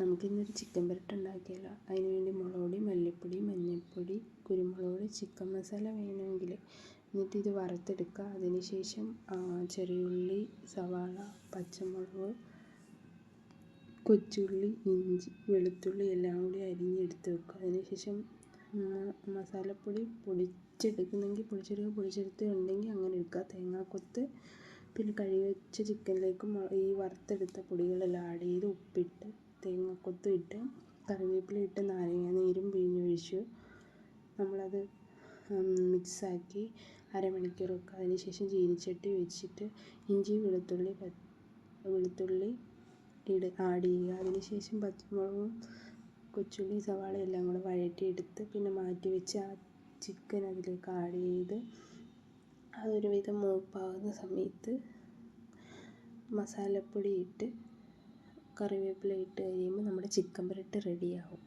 നമുക്കിന്നൊരു ചിക്കൻ പുരട്ട് ഉണ്ടാക്കിയാലോ. അതിന് വേണ്ടി മുളക് പൊടി, മല്ലിപ്പൊടി, മഞ്ഞൾപ്പൊടി, കുരുമുളക് പൊടി, ചിക്കൻ മസാല വേണമെങ്കിൽ. എന്നിട്ട് ഇത് വറുത്തെടുക്കുക. അതിനുശേഷം ചെറിയുള്ളി, സവാള, പച്ചമുളക്, കൊച്ചുള്ളി, ഇഞ്ചി, വെളുത്തുള്ളി എല്ലാം കൂടി അരിഞ്ഞെടുത്ത് വെക്കുക. അതിനുശേഷം മസാലപ്പൊടി പൊടിച്ചെടുക്കുന്നെങ്കിൽ പൊടിച്ചെടുത്ത് ഉണ്ടെങ്കിൽ അങ്ങനെ എടുക്കുക. തേങ്ങാക്കൊത്ത്, പിന്നെ കഴുകി വെച്ച ചിക്കനിലേക്ക് ഈ വറുത്തെടുത്ത പൊടികളെല്ലാം ആഡ് ചെയ്ത് ഉപ്പിട്ട് തേങ്ങാക്കൊത്തും ഇട്ട് കറിവേപ്പില ഇട്ട് നാരങ്ങ നീരും പിഴിഞ്ഞൊഴിച്ച് നമ്മളത് മിക്സാക്കി അരമണിക്കൂർ വെക്കുക. അതിനുശേഷം ചീനിച്ചട്ടി വെച്ചിട്ട് ഇഞ്ചി വെളുത്തുള്ളി ആഡ് ചെയ്യുക. അതിനുശേഷം പച്ചമുളകും കൊച്ചുള്ളി സവാള എല്ലാം കൂടെ വഴറ്റിയെടുത്ത് പിന്നെ മാറ്റി വെച്ച് ആ ചിക്കൻ അതിലേക്ക് ആഡ് ചെയ്ത് അതൊരുവിധം മൂപ്പാകുന്ന സമയത്ത് മസാലപ്പൊടി ഇട്ട് കറിവേപ്പില ഇട്ട് കഴിയുമ്പോൾ നമ്മുടെ ചിക്കൻ പുരട്ട് റെഡിയാവും.